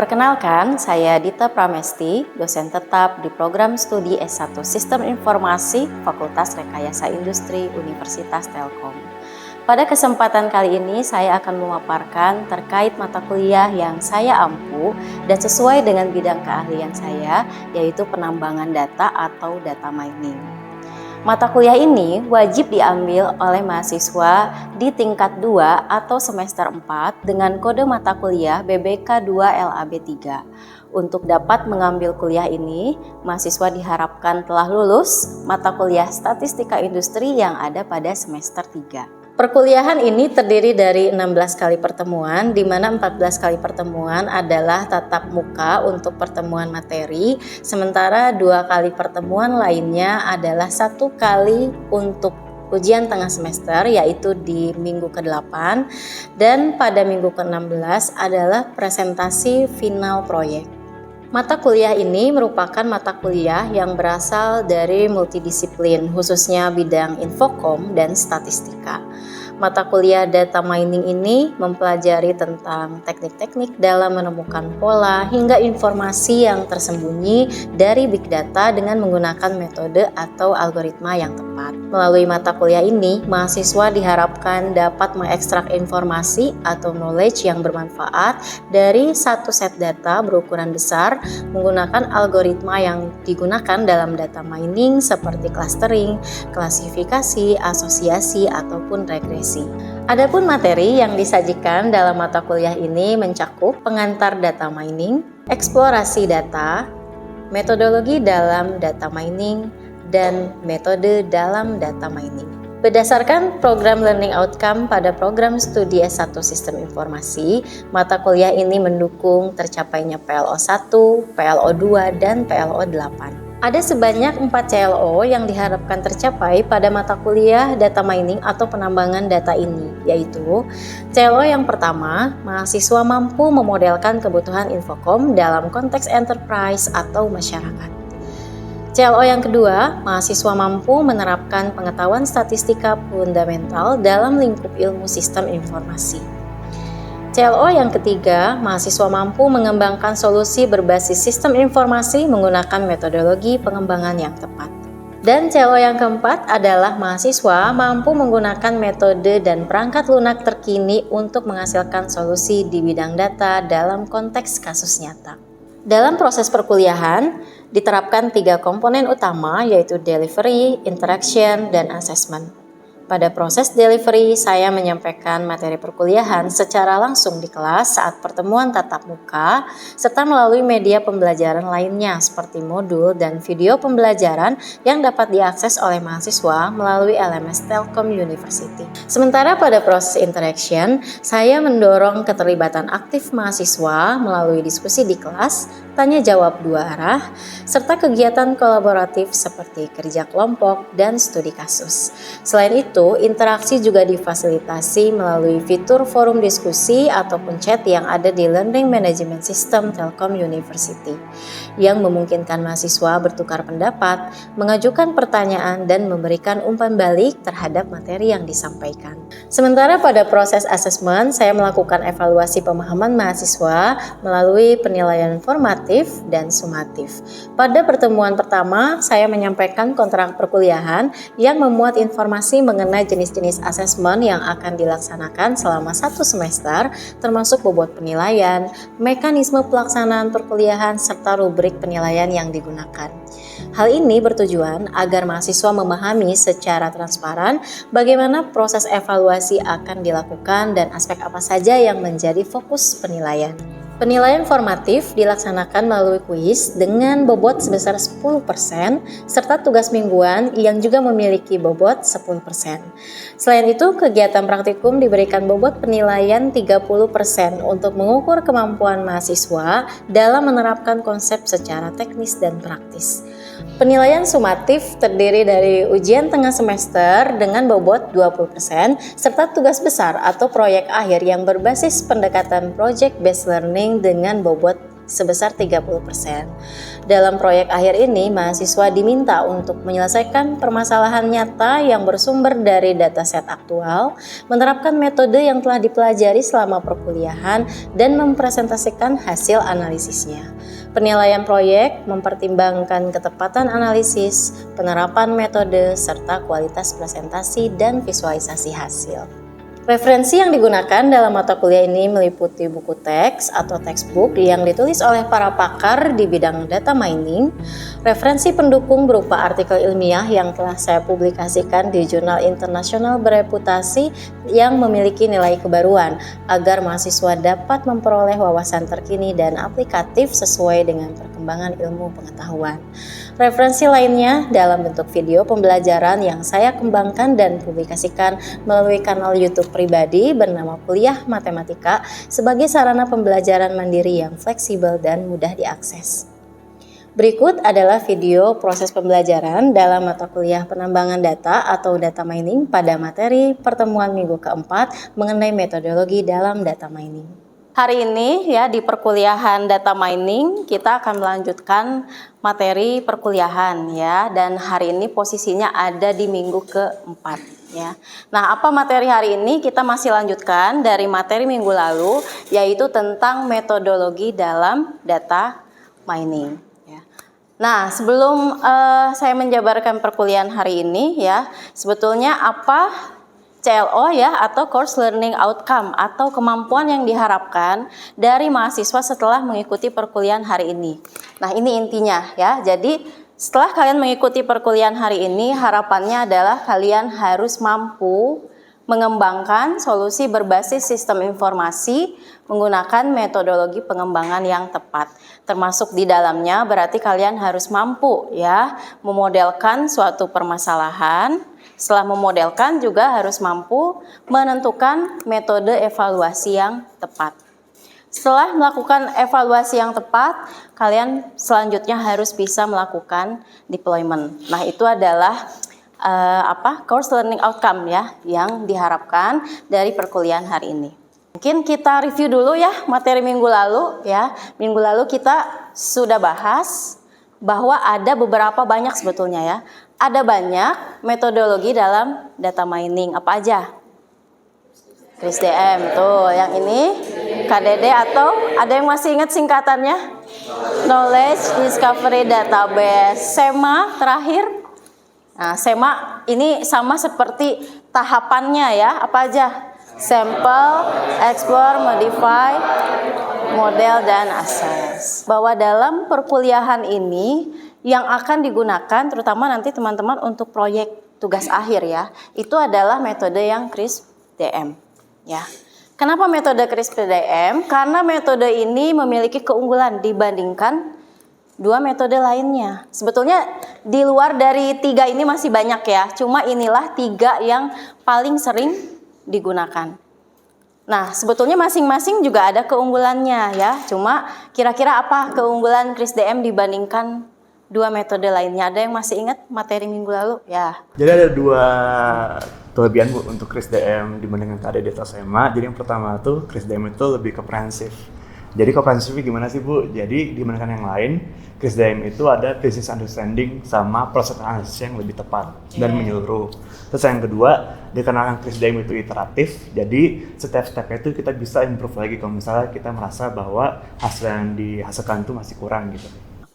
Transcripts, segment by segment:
Perkenalkan, saya Dita Pramesti, dosen tetap di program studi S1 Sistem Informasi Fakultas Rekayasa Industri Universitas Telkom. Pada kesempatan kali ini saya akan memaparkan terkait mata kuliah yang saya ampu dan sesuai dengan bidang keahlian saya, yaitu penambangan data atau data mining. Mata kuliah ini wajib diambil oleh mahasiswa di tingkat 2 atau semester 4 dengan kode mata kuliah BBK 2 LAB 3. Untuk dapat mengambil kuliah ini, mahasiswa diharapkan telah lulus mata kuliah Statistika Industri yang ada pada semester 3. Perkuliahan ini terdiri dari 16 kali pertemuan, di mana 14 kali pertemuan adalah tatap muka untuk pertemuan materi, sementara 2 kali pertemuan lainnya adalah 1 kali untuk ujian tengah semester, yaitu di minggu ke-8, dan pada minggu ke-16 adalah presentasi final proyek. Mata kuliah ini merupakan mata kuliah yang berasal dari multidisiplin, khususnya bidang infokom dan statistika. Mata kuliah data mining ini mempelajari tentang teknik-teknik dalam menemukan pola hingga informasi yang tersembunyi dari big data dengan menggunakan metode atau algoritma yang tepat. Melalui mata kuliah ini, mahasiswa diharapkan dapat mengekstrak informasi atau knowledge yang bermanfaat dari satu set data berukuran besar menggunakan algoritma yang digunakan dalam data mining seperti clustering, klasifikasi, asosiasi, ataupun regresi. Adapun materi yang disajikan dalam mata kuliah ini mencakup pengantar data mining, eksplorasi data, metodologi dalam data mining, dan metode dalam data mining. Berdasarkan program learning outcome pada program studi S1 Sistem Informasi, mata kuliah ini mendukung tercapainya PLO 1, PLO 2, dan PLO 8. Ada sebanyak 4 CLO yang diharapkan tercapai pada mata kuliah data mining atau penambangan data ini, yaitu CLO yang pertama, mahasiswa mampu memodelkan kebutuhan infokom dalam konteks enterprise atau masyarakat. CLO yang kedua, mahasiswa mampu menerapkan pengetahuan statistika fundamental dalam lingkup ilmu sistem informasi. CLO yang ketiga, mahasiswa mampu mengembangkan solusi berbasis sistem informasi menggunakan metodologi pengembangan yang tepat. Dan CLO yang keempat adalah mahasiswa mampu menggunakan metode dan perangkat lunak terkini untuk menghasilkan solusi di bidang data dalam konteks kasus nyata. Dalam proses perkuliahan, diterapkan 3 komponen utama, yaitu delivery, interaction, dan assessment. Pada proses delivery, saya menyampaikan materi perkuliahan secara langsung di kelas saat pertemuan tatap muka, serta melalui media pembelajaran lainnya seperti modul dan video pembelajaran yang dapat diakses oleh mahasiswa melalui LMS Telkom University. Sementara pada proses interaction, saya mendorong keterlibatan aktif mahasiswa melalui diskusi di kelas, tanya jawab 2 arah, serta kegiatan kolaboratif seperti kerja kelompok dan studi kasus. Selain itu, interaksi juga difasilitasi melalui fitur forum diskusi ataupun chat yang ada di Learning Management System Telkom University, yang memungkinkan mahasiswa bertukar pendapat, mengajukan pertanyaan, dan memberikan umpan balik terhadap materi yang disampaikan. Sementara pada proses assessment, saya melakukan evaluasi pemahaman mahasiswa melalui penilaian formatif dan sumatif. Pada pertemuan pertama, saya menyampaikan kontrak perkuliahan yang memuat informasi mengenai jenis-jenis asesmen yang akan dilaksanakan selama 1 semester, termasuk bobot penilaian, mekanisme pelaksanaan perkuliahan, serta rubrik penilaian yang digunakan. Hal ini bertujuan agar mahasiswa memahami secara transparan bagaimana proses evaluasi akan dilakukan dan aspek apa saja yang menjadi fokus penilaian. Penilaian formatif dilaksanakan melalui kuis dengan bobot sebesar 10% serta tugas mingguan yang juga memiliki bobot 10%. Selain itu, kegiatan praktikum diberikan bobot penilaian 30% untuk mengukur kemampuan mahasiswa dalam menerapkan konsep secara teknis dan praktis. Penilaian sumatif terdiri dari ujian tengah semester dengan bobot 20% serta tugas besar atau proyek akhir yang berbasis pendekatan project based learning dengan bobot sebesar 30%. Dalam proyek akhir ini, mahasiswa diminta untuk menyelesaikan permasalahan nyata yang bersumber dari dataset aktual, menerapkan metode yang telah dipelajari selama perkuliahan, dan mempresentasikan hasil analisisnya. Penilaian proyek mempertimbangkan ketepatan analisis, penerapan metode, serta kualitas presentasi dan visualisasi hasil. Referensi yang digunakan dalam mata kuliah ini meliputi buku teks atau textbook yang ditulis oleh para pakar di bidang data mining, referensi pendukung berupa artikel ilmiah yang telah saya publikasikan di jurnal internasional bereputasi yang memiliki nilai kebaruan, agar mahasiswa dapat memperoleh wawasan terkini dan aplikatif sesuai dengan perkembangan ilmu pengetahuan. Referensi lainnya dalam bentuk video pembelajaran yang saya kembangkan dan publikasikan melalui kanal YouTube pribadi bernama Kuliah Matematika sebagai sarana pembelajaran mandiri yang fleksibel dan mudah diakses. Berikut adalah video proses pembelajaran dalam mata kuliah penambangan data atau data mining pada materi pertemuan minggu keempat mengenai metodologi dalam data mining. Hari ini ya di perkuliahan data mining kita akan melanjutkan materi perkuliahan ya, dan hari ini posisinya ada di minggu keempat ya. Nah, apa materi hari ini? Kita masih lanjutkan dari materi minggu lalu, yaitu tentang metodologi dalam data mining ya. Nah, sebelum saya menjabarkan perkuliahan hari ini ya, sebetulnya apa CLO ya, atau Course Learning Outcome, atau kemampuan yang diharapkan dari mahasiswa setelah mengikuti perkuliahan hari ini. Nah, ini intinya ya. Jadi setelah kalian mengikuti perkuliahan hari ini, harapannya adalah kalian harus mampu mengembangkan solusi berbasis sistem informasi menggunakan metodologi pengembangan yang tepat. Termasuk di dalamnya berarti kalian harus mampu ya memodelkan suatu permasalahan. Setelah memodelkan juga harus mampu menentukan metode evaluasi yang tepat. Setelah melakukan evaluasi yang tepat, kalian selanjutnya harus bisa melakukan deployment. Nah, itu adalah course learning outcome ya yang diharapkan dari perkuliahan hari ini. Mungkin kita review dulu ya materi minggu lalu ya. Minggu lalu kita sudah bahas bahwa ada beberapa banyak sebetulnya ya. Ada banyak metodologi dalam data mining. Apa aja? CRISDM tuh, yang ini KDD, atau ada yang masih ingat singkatannya? Knowledge Discovery Database. SEMA terakhir. Nah, SEMA ini sama seperti tahapannya ya. Apa aja? Sample, Explore, Modify, Model, dan Assess. Bahwa dalam perkuliahan ini yang akan digunakan terutama nanti teman-teman untuk proyek tugas akhir ya, itu adalah metode yang CRISP-DM ya. Kenapa metode CRISP-DM? Karena metode ini memiliki keunggulan dibandingkan dua metode lainnya. Sebetulnya di luar dari 3 ini masih banyak ya, cuma inilah 3 yang paling sering digunakan. Nah, sebetulnya masing-masing juga ada keunggulannya ya, cuma kira-kira apa keunggulan CRISP-DM dibandingkan 2 metode lainnya? Ada yang masih ingat materi minggu lalu? Ya. Jadi ada 2 kelebihan Bu untuk CRISP-DM dibandingkan KDD atau SEMA. Jadi yang pertama tuh CRISP-DM itu lebih komprehensif. Jadi komprehensifnya gimana sih Bu? Jadi dibandingkan yang lain, CRISP-DM itu ada business understanding sama proses analisis yang lebih tepat dan menyeluruh. Terus yang kedua, dikarenakan CRISP-DM itu iteratif, jadi setiap stepnya itu kita bisa improve lagi kalau misalnya kita merasa bahwa hasil yang dihasilkan itu masih kurang gitu.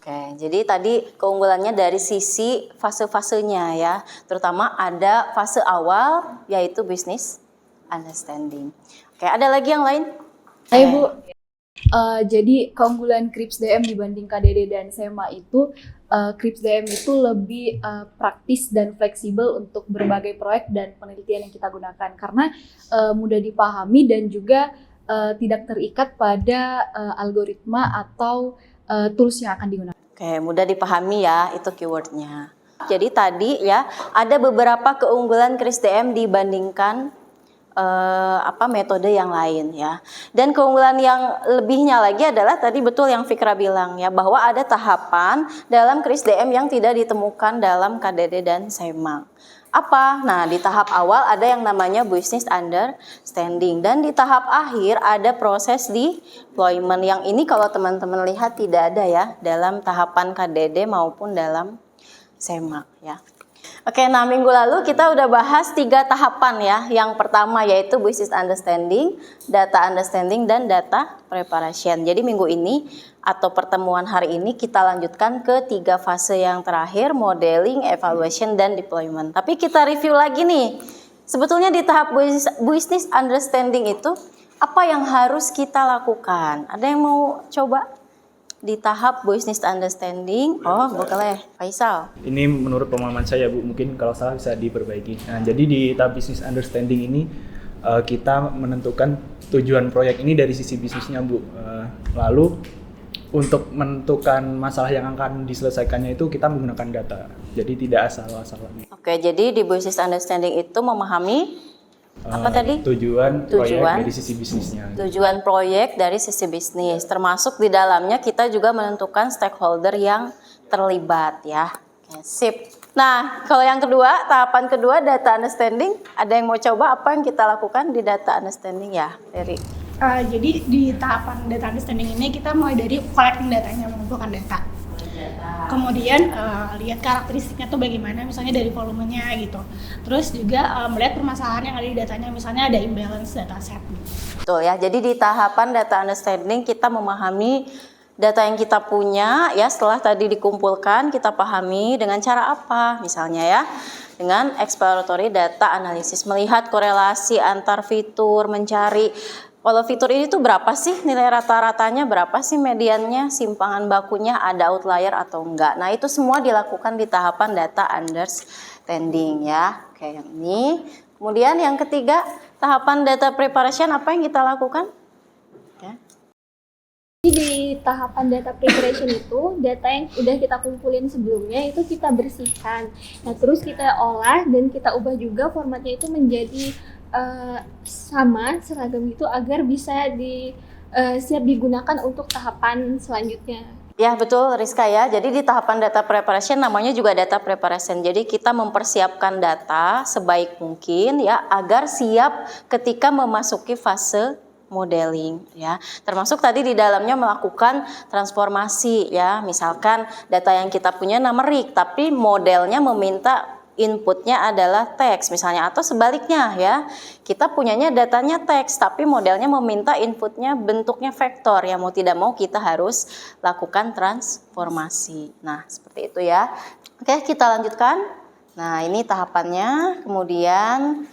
Oke, jadi tadi keunggulannya dari sisi fase-fasenya ya, terutama ada fase awal yaitu business understanding. Oke, ada lagi yang lain? Hai Bu, jadi keunggulan CRISP-DM dibanding KDD dan SEMA itu, CRISP-DM itu lebih praktis dan fleksibel untuk berbagai proyek dan penelitian yang kita gunakan karena mudah dipahami dan juga tidak terikat pada algoritma atau tools yang akan digunakan. Oke, mudah dipahami ya, itu keywordnya. Jadi tadi ya, ada beberapa keunggulan CRISP-DM dibandingkan metode yang lain ya. Dan keunggulan yang lebihnya lagi adalah tadi betul yang Fikra bilang ya, bahwa ada tahapan dalam CRISP-DM yang tidak ditemukan dalam KDD dan SEMA. apa? Nah, di tahap awal ada yang namanya business understanding dan di tahap akhir ada proses deployment. Yang ini kalau teman-teman lihat tidak ada ya dalam tahapan KDD maupun dalam SEMA ya. Oke, nah minggu lalu kita udah bahas 3 tahapan ya. Yang pertama yaitu business understanding, data understanding, dan data preparation. Jadi minggu ini atau pertemuan hari ini kita lanjutkan ke 3 fase yang terakhir, modeling, evaluation, dan deployment. Tapi kita review lagi nih, sebetulnya di tahap business understanding itu apa yang harus kita lakukan? Ada yang mau coba? Di tahap business understanding, boleh, Faisal. Ini menurut pemahaman saya Bu, mungkin kalau salah bisa diperbaiki. Nah, jadi di tahap business understanding ini kita menentukan tujuan proyek ini dari sisi bisnisnya Bu. Lalu untuk menentukan masalah yang akan diselesaikannya itu kita menggunakan data. Jadi tidak asal-asalan. Oke, jadi di business understanding itu memahami apa tadi? Tujuan proyek dari sisi bisnisnya. Tujuan proyek dari sisi bisnis, termasuk di dalamnya kita juga menentukan stakeholder yang terlibat ya. Oke, sip. Nah, kalau yang kedua, tahapan kedua data understanding, ada yang mau coba apa yang kita lakukan di data understanding ya, Eri? Jadi di tahapan data understanding ini kita mulai dari collecting datanya, mengumpulkan data. Kemudian lihat karakteristiknya tuh bagaimana, misalnya dari volumenya gitu. Terus juga melihat permasalahan yang ada di datanya, misalnya ada imbalance dataset. Betul ya. Jadi di tahapan data understanding kita memahami data yang kita punya ya, setelah tadi dikumpulkan kita pahami dengan cara apa? Misalnya ya, dengan exploratory data analysis, melihat korelasi antar fitur, mencari kalau fitur ini tuh berapa sih nilai rata-ratanya, berapa sih mediannya, simpangan bakunya, ada outlier atau enggak. Nah itu semua dilakukan di tahapan data understanding ya. Oke, yang ini. Kemudian yang ketiga, tahapan data preparation, apa yang kita lakukan? Ya. Jadi di tahapan data preparation itu, data yang udah kita kumpulin sebelumnya itu kita bersihkan. Nah terus kita olah dan kita ubah juga formatnya itu menjadi sama, seragam gitu agar bisa siap digunakan untuk tahapan selanjutnya. Ya betul Rizka ya, jadi di tahapan data preparation namanya juga data preparation. Jadi kita mempersiapkan data sebaik mungkin ya agar siap ketika memasuki fase modeling ya. Termasuk tadi di dalamnya melakukan transformasi ya. Misalkan data yang kita punya numerik tapi modelnya meminta inputnya adalah teks misalnya, atau sebaliknya ya, kita punyanya datanya teks tapi modelnya meminta inputnya bentuknya vektor ya, mau tidak mau kita harus lakukan transformasi. Nah seperti itu ya. Oke, kita lanjutkan. Nah ini tahapannya. Kemudian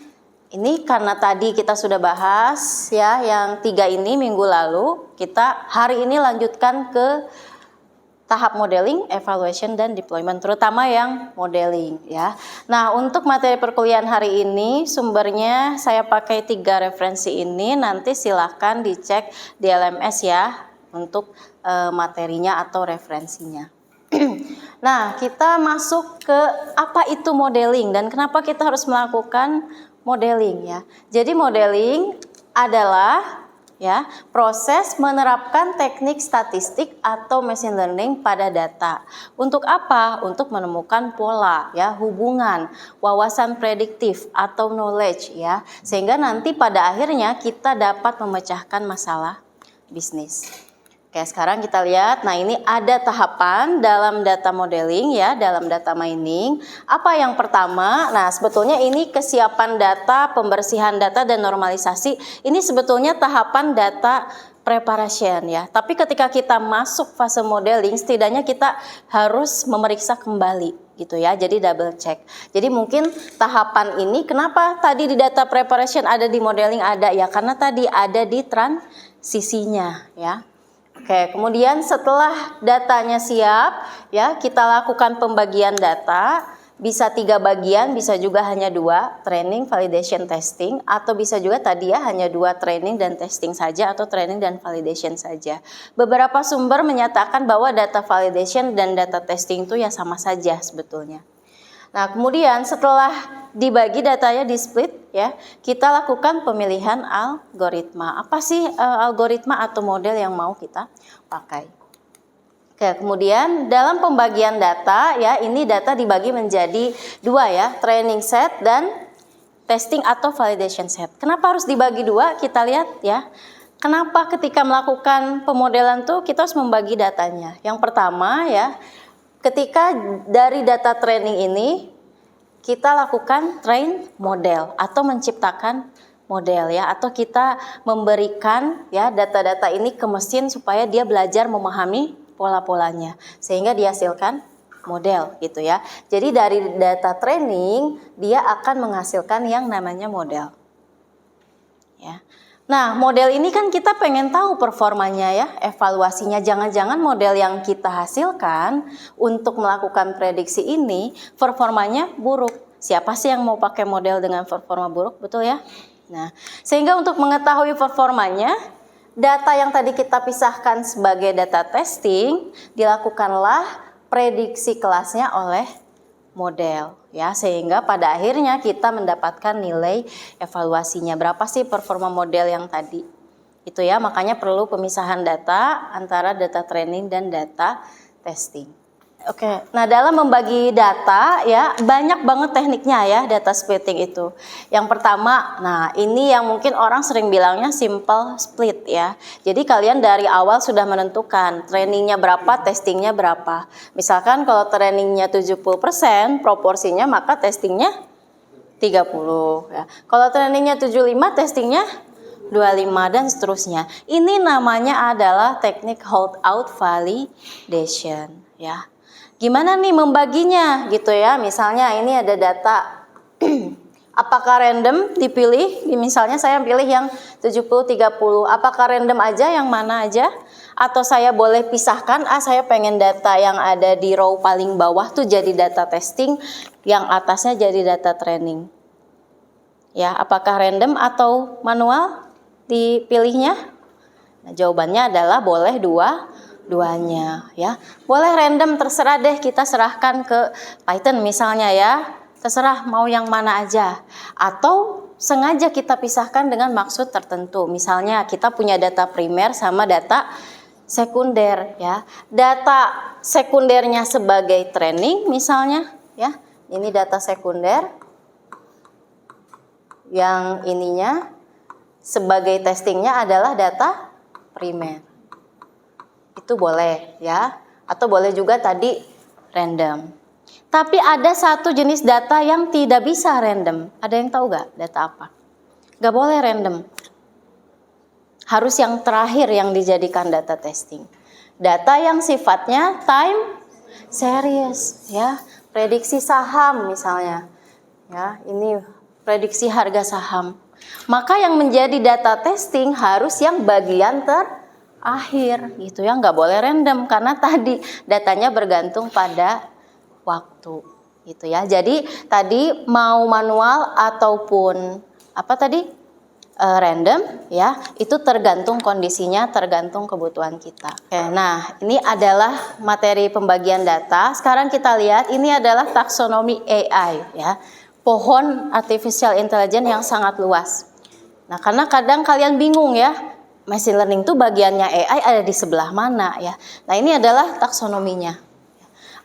ini karena tadi kita sudah bahas ya yang 3 ini minggu lalu, kita hari ini lanjutkan ke tahap modeling, evaluation, dan deployment, terutama yang modeling ya. Nah untuk materi perkuliahan hari ini sumbernya saya pakai 3 referensi ini, nanti silahkan dicek di LMS ya untuk materinya atau referensinya. Nah kita masuk ke apa itu modeling dan kenapa kita harus melakukan modeling ya. Jadi modeling adalah ya, proses menerapkan teknik statistik atau machine learning pada data. Untuk apa? Untuk menemukan pola, ya, hubungan, wawasan prediktif atau knowledge, ya, sehingga nanti pada akhirnya kita dapat memecahkan masalah bisnis. Oke, sekarang kita lihat. Nah, ini ada tahapan dalam data modeling ya, dalam data mining. Apa yang pertama? Nah, sebetulnya ini kesiapan data, pembersihan data dan normalisasi. Ini sebetulnya tahapan data preparation ya. Tapi ketika kita masuk fase modeling, setidaknya kita harus memeriksa kembali gitu ya. Jadi double check. Jadi mungkin tahapan ini kenapa tadi di data preparation ada, di modeling ada ya, karena tadi ada di transisinya ya. Oke, kemudian setelah datanya siap, ya kita lakukan pembagian data, bisa 3 bagian, bisa juga hanya 2, training, validation, testing, atau bisa juga tadi ya hanya 2 training dan testing saja, atau training dan validation saja. Beberapa sumber menyatakan bahwa data validation dan data testing itu ya sama saja sebetulnya. Nah, kemudian setelah dibagi datanya di split ya, kita lakukan pemilihan algoritma. Apa sih algoritma atau model yang mau kita pakai? Oke, kemudian dalam pembagian data ya, ini data dibagi menjadi dua ya, training set dan testing atau validation set. Kenapa harus dibagi dua? Kita lihat ya. Kenapa ketika melakukan pemodelan tuh kita harus membagi datanya? Yang pertama ya, ketika dari data training ini kita lakukan train model atau menciptakan model ya, atau kita memberikan ya data-data ini ke mesin supaya dia belajar memahami pola-polanya sehingga dihasilkan model gitu ya. Jadi dari data training dia akan menghasilkan yang namanya model. Ya. Nah, model ini kan kita pengen tahu performanya ya, evaluasinya. Jangan-jangan model yang kita hasilkan untuk melakukan prediksi ini performanya buruk. Siapa sih yang mau pakai model dengan performa buruk, betul ya? Nah, sehingga untuk mengetahui performanya, data yang tadi kita pisahkan sebagai data testing, dilakukanlah prediksi kelasnya oleh model ya, sehingga pada akhirnya kita mendapatkan nilai evaluasinya. Berapa sih performa model yang tadi? Itu ya, makanya perlu pemisahan data antara data training dan data testing. Oke, nah dalam membagi data ya banyak banget tekniknya ya data splitting itu. Yang pertama, nah ini yang mungkin orang sering bilangnya simple split ya. Jadi kalian dari awal sudah menentukan trainingnya berapa, testingnya berapa. Misalkan kalau trainingnya 70%, proporsinya maka testingnya 30 ya. Kalau trainingnya 75, testingnya 25 dan seterusnya. Ini namanya adalah teknik holdout validation ya. Gimana nih membaginya gitu ya, misalnya ini ada data apakah random dipilih, misalnya saya pilih yang 70-30, apakah random aja yang mana aja, atau saya boleh pisahkan, saya pengen data yang ada di row paling bawah tuh jadi data testing, yang atasnya jadi data training ya, apakah random atau manual dipilihnya? Nah, jawabannya adalah boleh duanya ya. Boleh random, terserah deh, kita serahkan ke Python misalnya ya. Terserah mau yang mana aja. Atau sengaja kita pisahkan dengan maksud tertentu. Misalnya kita punya data primer sama data sekunder ya. Data sekundernya sebagai training misalnya ya. Ini data sekunder. Yang ininya sebagai testingnya adalah data primer. Itu boleh ya, atau boleh juga tadi random. Tapi ada satu jenis data yang tidak bisa random. Ada yang tahu gak data apa? Gak boleh random. Harus yang terakhir yang dijadikan data testing. Data yang sifatnya time series ya, prediksi saham misalnya. Ya, ini prediksi harga saham. Maka yang menjadi data testing harus yang bagian akhir gitu ya, nggak boleh random karena tadi datanya bergantung pada waktu gitu ya. Jadi tadi mau manual ataupun apa tadi random ya, itu tergantung kondisinya, tergantung kebutuhan kita. Oke, nah ini adalah materi pembagian data. Sekarang kita lihat ini adalah taksonomi AI ya, pohon artificial intelligence yang sangat luas. Nah karena kadang kalian bingung ya, machine learning itu bagiannya AI ada di sebelah mana ya. Nah ini adalah taksonominya.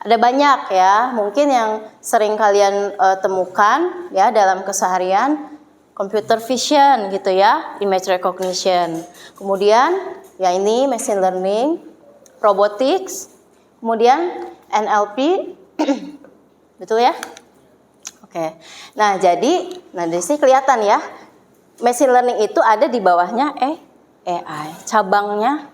Ada banyak ya, mungkin yang sering kalian temukan ya dalam keseharian, computer vision gitu ya, image recognition. Kemudian ya ini machine learning, robotics, kemudian NLP, betul ya? Oke. Nah jadi, di sini kelihatan ya, machine learning itu ada di bawahnya AI, cabangnya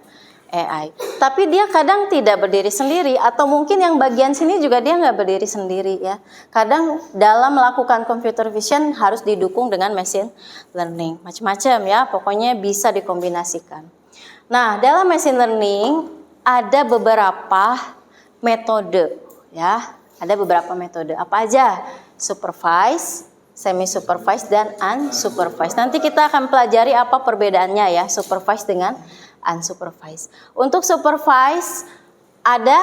AI. Tapi dia kadang tidak berdiri sendiri, atau mungkin yang bagian sini juga dia nggak berdiri sendiri ya. Kadang dalam melakukan computer vision harus didukung dengan machine learning, macam-macam ya. Pokoknya bisa dikombinasikan. Nah dalam machine learning ada beberapa metode ya. Ada beberapa metode. Apa aja? Supervised, semi-supervised, dan unsupervised. Nanti kita akan pelajari apa perbedaannya ya, supervised dengan unsupervised. Untuk supervised ada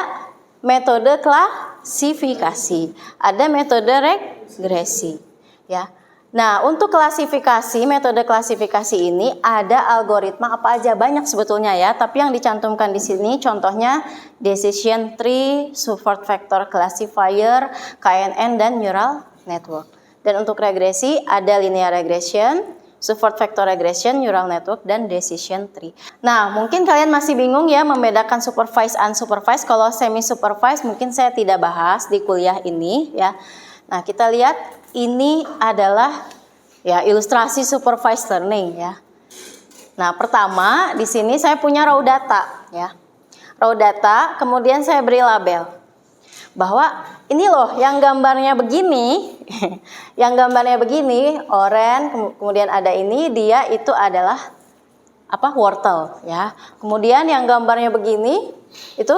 metode klasifikasi, ada metode regresi ya. Nah, untuk klasifikasi, metode klasifikasi ini ada algoritma apa aja, banyak sebetulnya ya, tapi yang dicantumkan di sini contohnya decision tree, support vector classifier, KNN, dan neural network. Dan untuk regresi ada linear regression, support vector regression, neural network, dan decision tree. Nah, mungkin kalian masih bingung ya membedakan supervised unsupervised. Kalau semi supervised mungkin saya tidak bahas di kuliah ini ya. Nah, kita lihat ini adalah ya ilustrasi supervised learning ya. Nah, pertama di sini saya punya raw data ya. Raw data, kemudian saya beri label bahwa ini loh yang gambarnya begini, yang gambarnya begini, orange, kemudian ada ini, dia itu adalah apa? Wortel ya. Kemudian yang gambarnya begini itu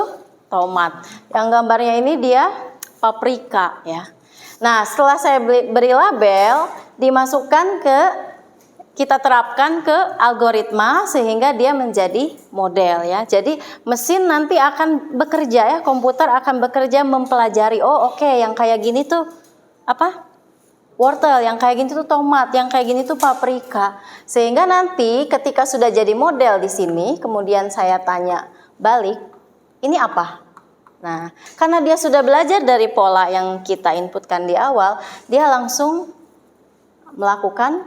tomat. Yang gambarnya ini dia paprika ya. Nah, setelah saya beri label, kita terapkan ke algoritma sehingga dia menjadi model ya. Jadi mesin nanti akan bekerja ya, komputer akan bekerja mempelajari, oh oke, yang kayak gini tuh apa? Wortel, yang kayak gini tuh tomat, yang kayak gini tuh paprika. Sehingga nanti ketika sudah jadi model di sini, kemudian saya tanya balik, ini apa? Nah, karena dia sudah belajar dari pola yang kita inputkan di awal, dia langsung melakukan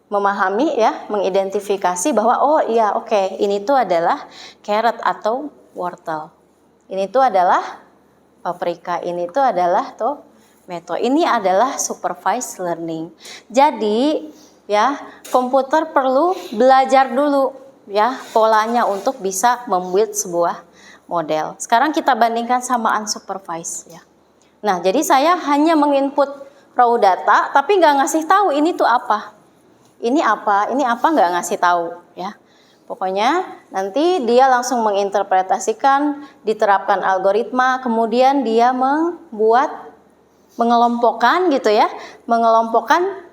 memahami ya, mengidentifikasi bahwa oh iya oke, ini tuh adalah carrot atau wortel. Ini tuh adalah paprika, ini tuh adalah tomato. Ini adalah supervised learning. Jadi ya, komputer perlu belajar dulu ya polanya untuk bisa membuat sebuah model. Sekarang kita bandingkan sama unsupervised ya. Nah, jadi saya hanya menginput raw data tapi nggak ngasih tahu ini tuh apa. Ini apa nggak ngasih tahu ya. Pokoknya nanti dia langsung menginterpretasikan, diterapkan algoritma, kemudian dia mengelompokkan gitu ya. Mengelompokkan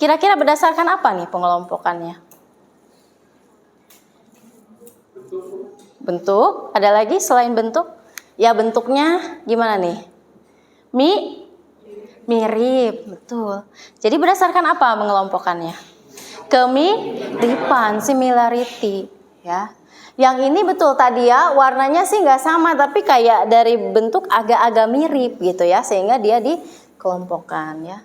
kira-kira berdasarkan apa nih pengelompokannya? Bentuk, ada lagi selain bentuk? Ya bentuknya gimana nih? Mirip, betul. Jadi berdasarkan apa mengelompokkannya? Kemiripan, similarity ya. Yang ini betul tadi ya, warnanya sih nggak sama tapi kayak dari bentuk agak-agak mirip gitu ya, sehingga dia dikelompokkan ya.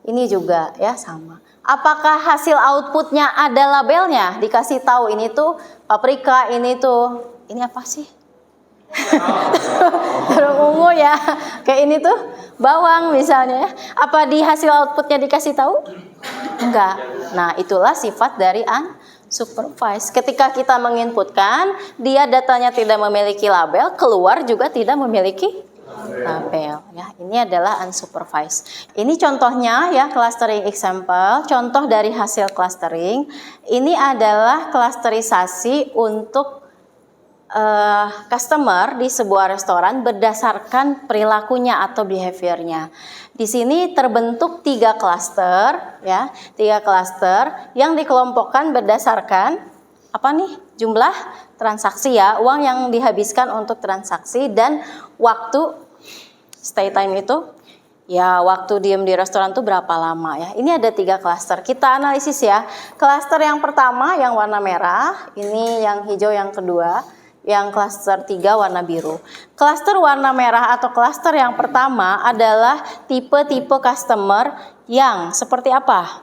Ini juga ya sama. Apakah hasil outputnya ada labelnya? Dikasih tahu ini tuh paprika, ini tuh ini apa sih? Terus ungu ya, kayak ini tuh bawang misalnya ya. Apa di hasil outputnya dikasih tahu? Enggak. Nah, itulah sifat dari unsupervised. Ketika kita menginputkan, dia datanya tidak memiliki label, keluar juga tidak memiliki label ya. Ini adalah unsupervised. Ini contohnya ya, clustering example, contoh dari hasil clustering. Ini adalah clusterisasi untuk customer di sebuah restoran berdasarkan perilakunya atau behaviornya. Di sini terbentuk 3 cluster ya, 3 cluster yang dikelompokkan berdasarkan apa nih? Jumlah transaksi ya, uang yang dihabiskan untuk transaksi dan waktu stay time itu ya, waktu diem di restoran tuh berapa lama ya. Ini ada 3 cluster. Kita analisis ya. Cluster yang pertama yang warna merah, ini yang hijau yang kedua. Yang cluster 3 warna biru. Cluster warna merah atau cluster yang pertama adalah tipe-tipe customer yang seperti apa?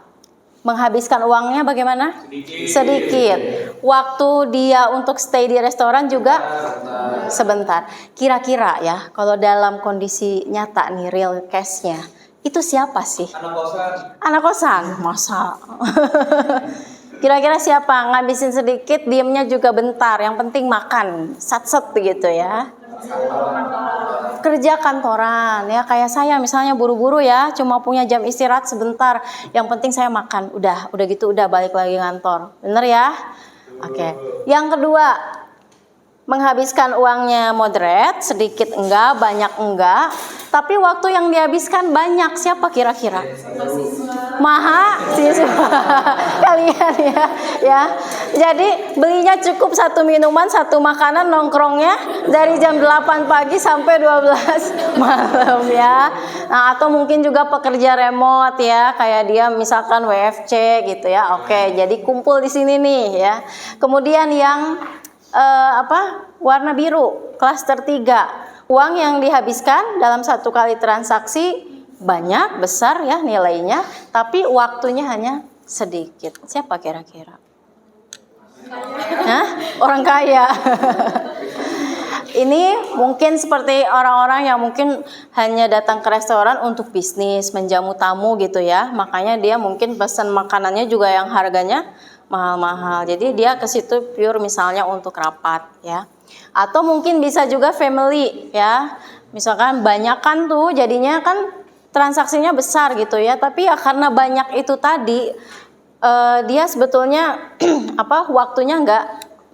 Menghabiskan uangnya bagaimana? Sedikit. Waktu dia untuk stay di restoran juga sebentar. Kira-kira ya, kalau dalam kondisi nyata nih, real case-nya, itu siapa sih? Anak kosan. Masa? Kira-kira siapa? Ngabisin sedikit, diemnya juga bentar. Yang penting makan, sat-set begitu ya. Kerja kantoran ya, kayak saya misalnya buru-buru ya, cuma punya jam istirahat sebentar. Yang penting saya makan, udah gitu udah balik lagi ngantor. Bener ya? Oke. Yang kedua, menghabiskan uangnya moderate, sedikit enggak, banyak enggak. tapi waktu yang dihabiskan banyak. Siapa kira-kira? Mahasiswa. Kalian ya. Jadi belinya cukup satu minuman, satu makanan, nongkrongnya dari jam 8 pagi sampai 12 malam ya. Nah, atau mungkin juga pekerja remote ya, kayak dia misalkan WFC gitu ya. Oke, jadi kumpul di sini nih ya. Kemudian yang warna biru, klaster 3. Uang yang dihabiskan dalam satu kali transaksi banyak, besar ya nilainya, tapi waktunya hanya sedikit. Siapa kira-kira? Hah? Orang kaya. Ini mungkin seperti orang-orang yang mungkin hanya datang ke restoran untuk bisnis, menjamu tamu gitu ya. Makanya dia mungkin pesan makanannya juga yang harganya mahal-mahal. Jadi dia ke situ pure misalnya untuk rapat ya. Atau mungkin bisa juga family ya. Misalkan banyakan tuh jadinya kan transaksinya besar gitu ya, tapi ya karena banyak itu tadi dia sebetulnya waktunya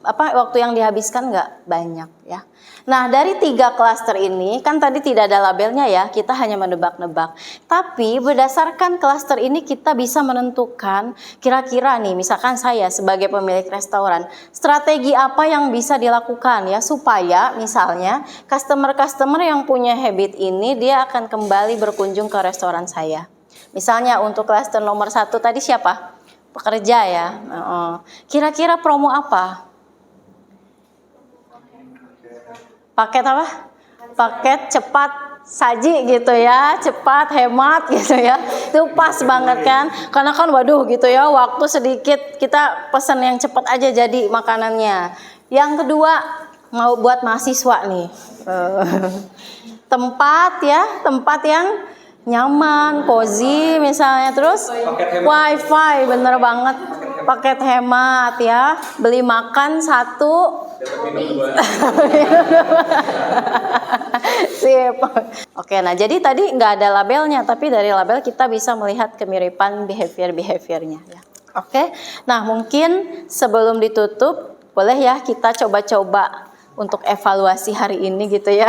waktu yang dihabiskan nggak banyak ya. Nah, dari 3 klaster ini kan tadi tidak ada labelnya ya, kita hanya menebak-nebak. Tapi berdasarkan klaster ini kita bisa menentukan kira-kira nih, misalkan saya sebagai pemilik restoran, strategi apa yang bisa dilakukan ya supaya misalnya customer-customer yang punya habit ini dia akan kembali berkunjung ke restoran saya. Misalnya untuk klaster nomor 1 tadi siapa? Pekerja ya. Kira-kira promo apa? Paket apa? Paket cepat saji gitu ya, cepat hemat gitu ya. Itu pas banget kan? Karena kan waduh gitu ya, waktu sedikit kita pesan yang cepat aja jadi makanannya. Yang kedua, mau buat mahasiswa nih. Tempat yang nyaman, cozy misalnya, terus wifi, bener banget, paket hemat ya, beli makan 1 sip. Oke, nah jadi tadi nggak ada labelnya, tapi dari label kita bisa melihat kemiripan behaviornya ya. Oke, nah mungkin sebelum ditutup boleh ya kita coba-coba untuk evaluasi hari ini gitu ya.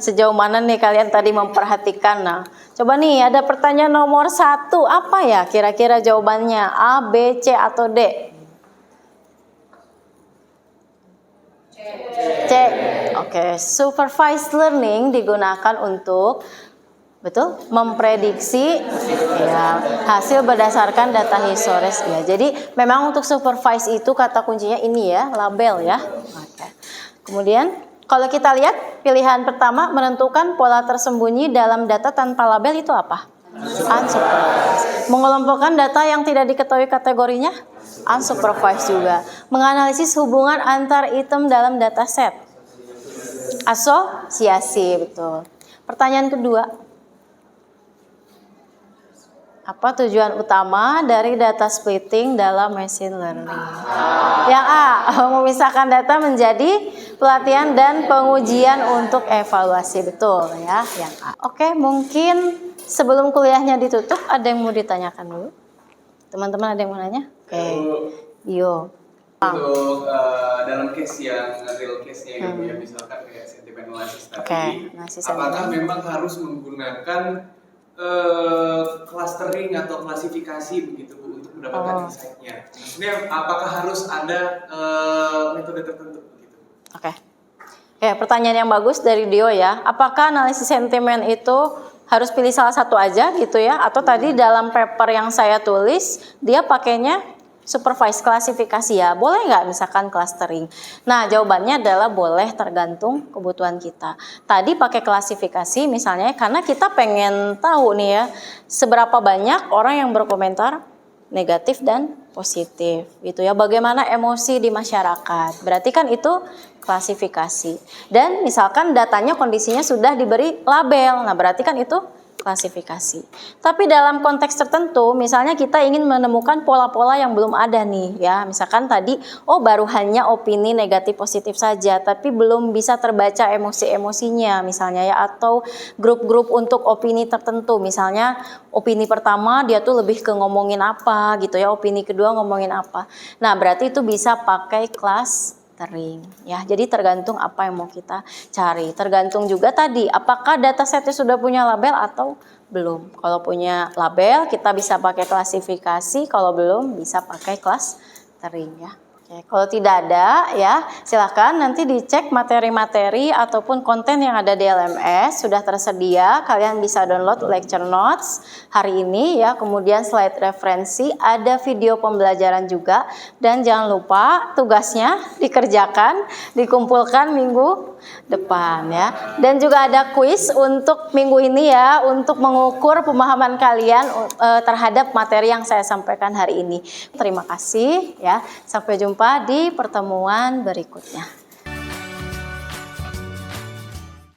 Sejauh mana nih kalian tadi memperhatikan. Nah, coba nih ada pertanyaan nomor 1, apa ya kira-kira jawabannya? A, B, C, atau D? C. Oke, supervised learning digunakan untuk memprediksi ya, hasil berdasarkan data historis ya. Jadi memang untuk supervised itu kata kuncinya ini ya, label ya. Oke. Kemudian kalau kita lihat pilihan pertama menentukan pola tersembunyi dalam data tanpa label itu apa? Unsupervised. Mengelompokkan data yang tidak diketahui kategorinya? Unsupervised juga. Menganalisis hubungan antar item dalam dataset? Asosiasi, betul. Pertanyaan kedua. Apa tujuan utama dari data splitting dalam machine learning? Yang A, memisahkan data menjadi pelatihan dan pengujian untuk evaluasi. Betul ya, yang A. Oke, mungkin sebelum kuliahnya ditutup ada yang mau ditanyakan dulu? Teman-teman ada yang mau nanya? Oke. Yo. Untuk dalam case yang real case-nya gitu ya, misalkan kayak sentiment analysis tadi, apakah memang harus menggunakan clustering atau klasifikasi begitu Bu untuk mendapatkan insight-nya? Maksudnya apakah harus ada metode tertentu begitu? Oke, pertanyaan yang bagus dari Dio ya. Apakah analisis sentimen itu harus pilih salah satu aja gitu ya? Atau tadi dalam paper yang saya tulis dia pakainya supervised klasifikasi ya, boleh nggak misalkan clustering? Nah jawabannya adalah boleh, tergantung kebutuhan kita. Tadi pakai klasifikasi misalnya karena kita pengen tahu nih ya seberapa banyak orang yang berkomentar negatif dan positif gitu ya, bagaimana emosi di masyarakat, berarti kan itu klasifikasi. Dan misalkan datanya kondisinya sudah diberi label, nah berarti kan itu klasifikasi. Tapi dalam konteks tertentu, misalnya kita ingin menemukan pola-pola yang belum ada nih ya. Misalkan tadi, baru hanya opini negatif positif saja, tapi belum bisa terbaca emosi-emosinya misalnya ya, atau grup-grup untuk opini tertentu. Misalnya opini pertama dia tuh lebih ke ngomongin apa gitu ya, opini kedua ngomongin apa. Nah, berarti itu bisa pakai kelas tering ya. Jadi tergantung apa yang mau kita cari. Tergantung juga tadi apakah datasetnya sudah punya label atau belum. Kalau punya label kita bisa pakai klasifikasi, kalau belum bisa pakai clustering ya. Oke, kalau tidak ada ya silakan nanti dicek materi-materi ataupun konten yang ada di LMS sudah tersedia. Kalian bisa download lecture notes hari ini ya, kemudian slide referensi, ada video pembelajaran juga, dan jangan lupa tugasnya dikerjakan, dikumpulkan minggu depan ya. Dan juga ada kuis untuk minggu ini ya, untuk mengukur pemahaman kalian terhadap materi yang saya sampaikan hari ini. Terima kasih ya. Sampai jumpa di pertemuan berikutnya.